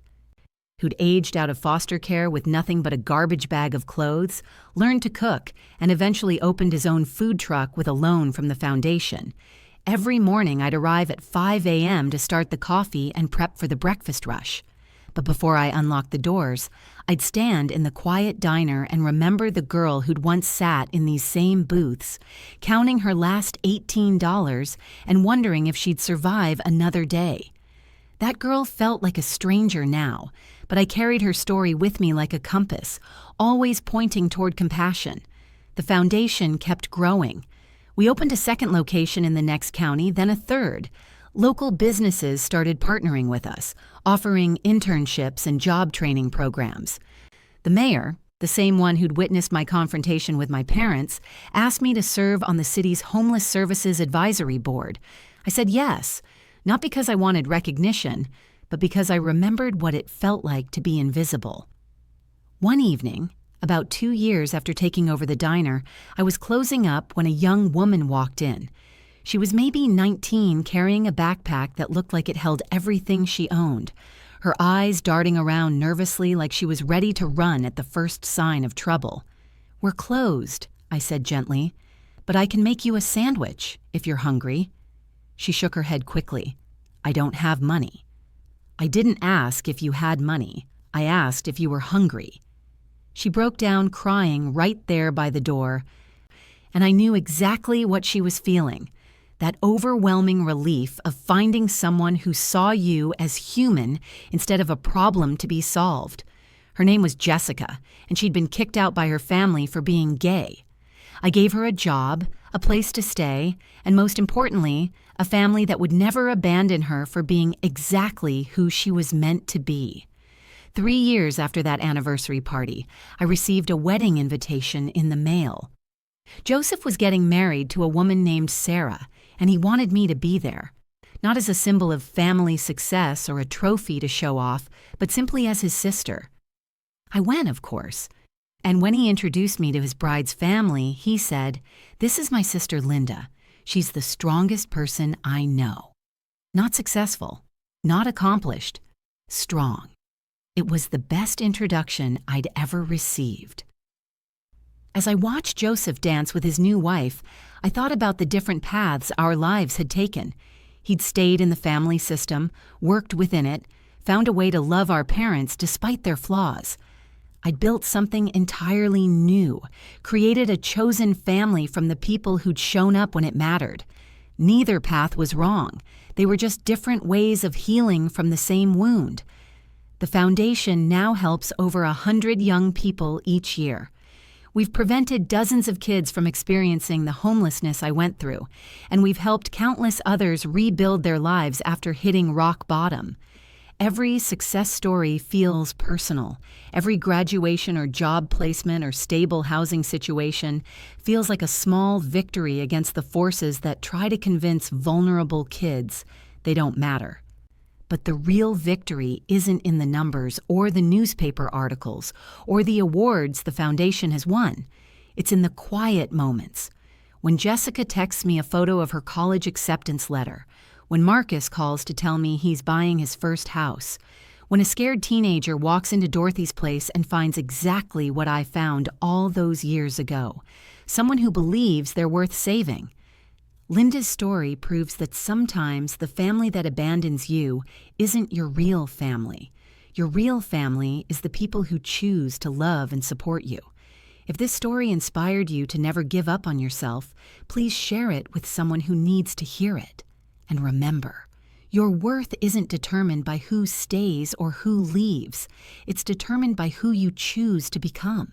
who'd aged out of foster care with nothing but a garbage bag of clothes, learned to cook and eventually opened his own food truck with a loan from the foundation. Every morning I'd arrive at 5 a.m. to start the coffee and prep for the breakfast rush. But before I unlocked the doors, I'd stand in the quiet diner and remember the girl who'd once sat in these same booths, counting her last $18 and wondering if she'd survive another day. That girl felt like a stranger now, but I carried her story with me like a compass, always pointing toward compassion. The foundation kept growing. We opened a second location in the next county, then a third. Local businesses started partnering with us, offering internships and job training programs. The mayor, the same one who'd witnessed my confrontation with my parents, asked me to serve on the city's Homeless Services Advisory Board. I said yes, not because I wanted recognition, but because I remembered what it felt like to be invisible. One evening, about 2 years after taking over the diner, I was closing up when a young woman walked in. She was maybe 19, carrying a backpack that looked like it held everything she owned, her eyes darting around nervously like she was ready to run at the first sign of trouble. "We're closed," I said gently, "but I can make you a sandwich if you're hungry." She shook her head quickly. "I don't have money." "I didn't ask if you had money. I asked if you were hungry." She broke down crying right there by the door, and I knew exactly what she was feeling. That overwhelming relief of finding someone who saw you as human instead of a problem to be solved. Her name was Jessica, and she'd been kicked out by her family for being gay. I gave her a job, a place to stay, and most importantly, a family that would never abandon her for being exactly who she was meant to be. 3 years after that anniversary party, I received a wedding invitation in the mail. Joseph was getting married to a woman named Sarah, and he wanted me to be there, not as a symbol of family success or a trophy to show off, but simply as his sister. I went, of course, and when he introduced me to his bride's family, he said, "This is my sister Linda. She's the strongest person I know." Not successful, not accomplished, strong. It was the best introduction I'd ever received. As I watched Joseph dance with his new wife, I thought about the different paths our lives had taken. He'd stayed in the family system, worked within it, found a way to love our parents despite their flaws. I'd built something entirely new, created a chosen family from the people who'd shown up when it mattered. Neither path was wrong. They were just different ways of healing from the same wound. The foundation now helps over 100 young people each year. We've prevented dozens of kids from experiencing the homelessness I went through, and we've helped countless others rebuild their lives after hitting rock bottom. Every success story feels personal. Every graduation or job placement or stable housing situation feels like a small victory against the forces that try to convince vulnerable kids they don't matter. But the real victory isn't in the numbers or the newspaper articles or the awards the foundation has won. It's in the quiet moments. When Jessica texts me a photo of her college acceptance letter, when Marcus calls to tell me he's buying his first house, when a scared teenager walks into Dorothy's place and finds exactly what I found all those years ago, someone who believes they're worth saving. Linda's story proves that sometimes the family that abandons you isn't your real family. Your real family is the people who choose to love and support you. If this story inspired you to never give up on yourself, please share it with someone who needs to hear it. And remember, your worth isn't determined by who stays or who leaves. It's determined by who you choose to become.